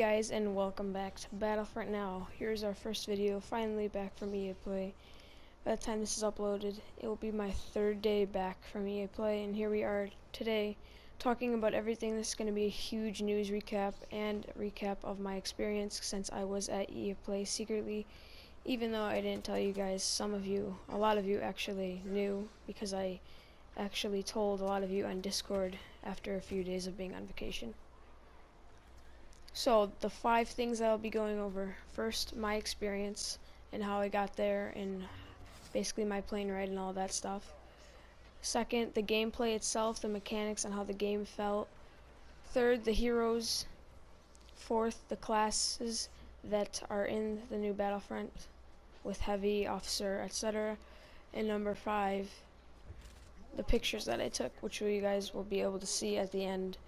guys, and welcome back to Battlefront Now. Here's our first video, finally back from EA Play. By the time this is uploaded, it will be my third day back from EA Play, and here we are today talking about everything. This is going to be a huge news recap and recap of my experience since I was at EA Play secretly, even though I didn't tell you guys. A lot of you actually knew, because I actually told a lot of you on Discord after a few days of being on vacation. So the 5 things that I'll be going over: first, my experience and how I got there, and basically my plane ride and all that stuff. Second, the gameplay itself, the mechanics and how the game felt. Third, the heroes. Fourth, the classes that are in the new Battlefront with heavy, officer, etc. And number 5, the pictures that I took, which you guys will be able to see at the end,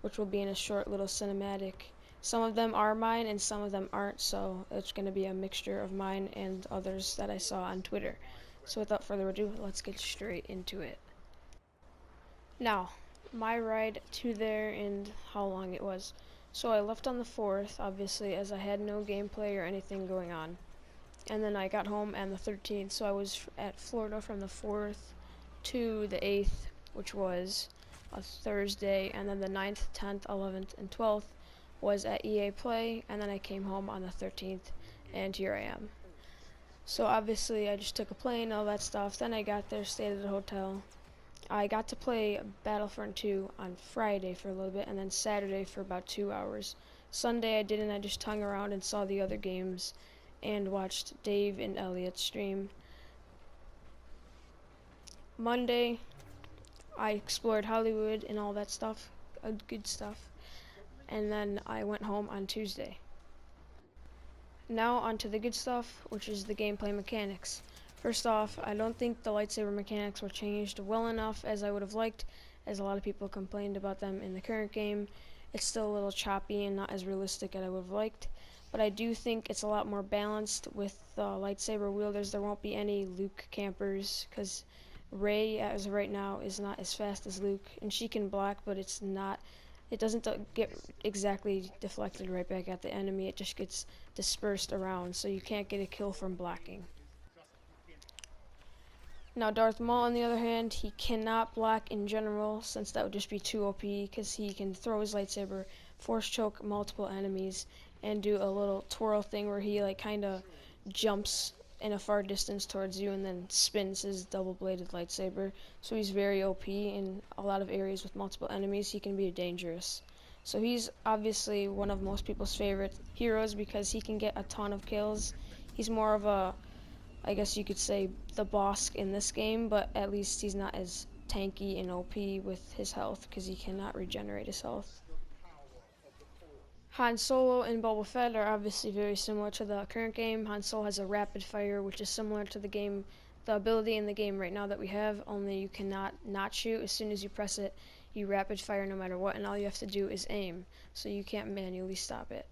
which will be in a short little cinematic. Some of them are mine and some of them aren't, so it's going to be a mixture of mine and others that I saw on Twitter. So without further ado, let's get straight into it. Now, my ride to there and how long it was. So I left on the 4th, obviously, as I had no gameplay or anything going on. And then I got home on the 13th, so I was at Florida from the 4th to the 8th, which was a Thursday, and then the 9th, 10th, 11th, and 12th was at EA Play, and then I came home on the 13th, and here I am. So obviously I just took a plane, all that stuff. Then I got there, stayed at a hotel. I got to play Battlefront 2 on Friday for a little bit, and then Saturday for about 2 hours. Sunday I didn't, I just hung around and saw the other games and watched Dave and Elliot stream. Monday I explored Hollywood and all that stuff, good stuff. And then I went home on Tuesday. Now onto the good stuff, which is the gameplay mechanics. First off, I don't think the lightsaber mechanics were changed well enough as I would have liked, as a lot of people complained about them in the current game. It's still a little choppy and not as realistic as I would have liked, but I do think it's a lot more balanced with the lightsaber wielders. There won't be any Luke campers, because Rey, as of right now, is not as fast as Luke, and she can block, but it doesn't get exactly deflected right back at the enemy. It just gets dispersed around, so you can't get a kill from blocking. Now Darth Maul, on the other hand, he cannot block in general, since that would just be too OP, because he can throw his lightsaber, force choke multiple enemies, and do a little twirl thing where he kind of jumps in a far distance towards you and then spins his double-bladed lightsaber. So he's very OP in a lot of areas with multiple enemies. He can be dangerous. So he's obviously one of most people's favorite heroes because he can get a ton of kills. He's more of a, I guess you could say, the boss in this game, but at least he's not as tanky and OP with his health, because he cannot regenerate his health. Han Solo and Boba Fett are obviously very similar to the current game. Han Solo has a rapid fire, which is similar to the ability in the game right now that we have, only you cannot not shoot. As soon as you press it, you rapid fire no matter what, and all you have to do is aim, so you can't manually stop it.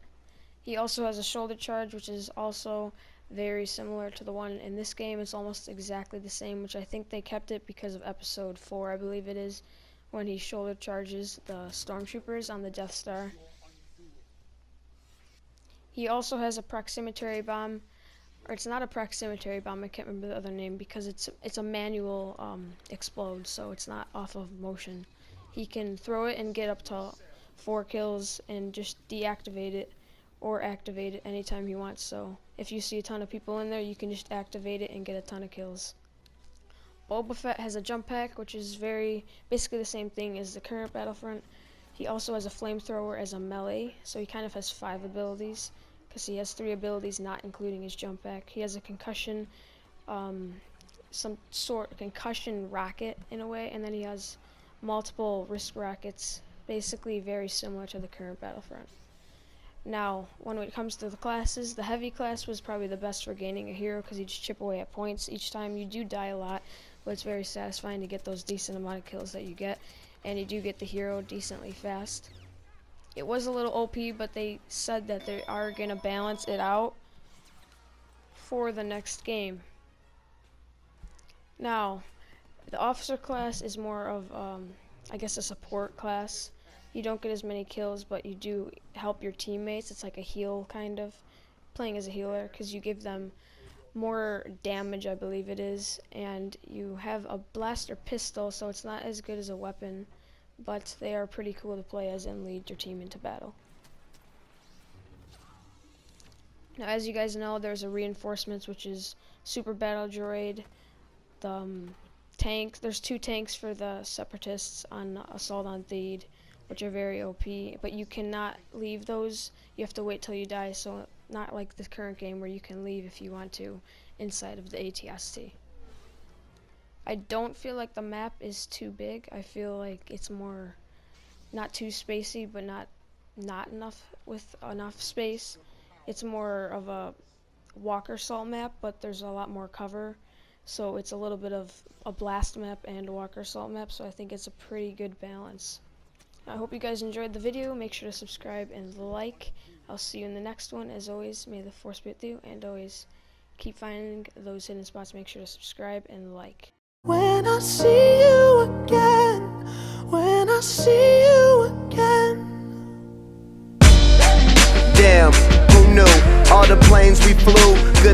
He also has a shoulder charge, which is also very similar to the one in this game. It's almost exactly the same, which I think they kept it because of episode 4, I believe it is, when he shoulder charges the stormtroopers on the Death Star. He also has a proximity bomb, or it's not a proximity bomb, I can't remember the other name, because it's a manual explode, so it's not off of motion. He can throw it and get up to 4 kills and just deactivate it or activate it anytime he wants. So if you see a ton of people in there, you can just activate it and get a ton of kills. Boba Fett has a jump pack, which is basically the same thing as the current Battlefront. He also has a flamethrower as a melee, so he kind of has 5 abilities, because he has 3 abilities not including his jump pack. He has a concussion, some sort of concussion rocket in a way, and then he has multiple wrist rockets, basically very similar to the current Battlefront. Now, when it comes to the classes, the heavy class was probably the best for gaining a hero, because you just chip away at points each time. You do die a lot, but it's very satisfying to get those decent amount of kills that you get, and you do get the hero decently fast. It was a little OP, but they said that they are going to balance it out for the next game. Now, the officer class is more of, I guess, a support class. You don't get as many kills, but you do help your teammates. It's like a heal kind of, playing as a healer, because you give them more damage, I believe it is, and you have a blaster pistol, so it's not as good as a weapon, but they are pretty cool to play as and lead your team into battle. Now, as you guys know, there's a reinforcements, which is Super Battle Droid, the tank. There's 2 tanks for the Separatists on Assault on Theed, which are very OP, but you cannot leave those. You have to wait till you die, so not like the current game where you can leave if you want to inside of the ATST. I don't feel like the map is too big. I feel like it's more not too spacey, but not enough with enough space. It's more of a Walker Assault map, but there's a lot more cover, so it's a little bit of a blast map and a Walker Assault map, so I think it's a pretty good balance. I hope you guys enjoyed the video. Make sure to subscribe and like. I'll see you in the next one. As always, may the force be with you, and always keep finding those hidden spots. Make sure to subscribe and like. When I see you again, when I see you again. Damn, who knew all the planes we flew? Good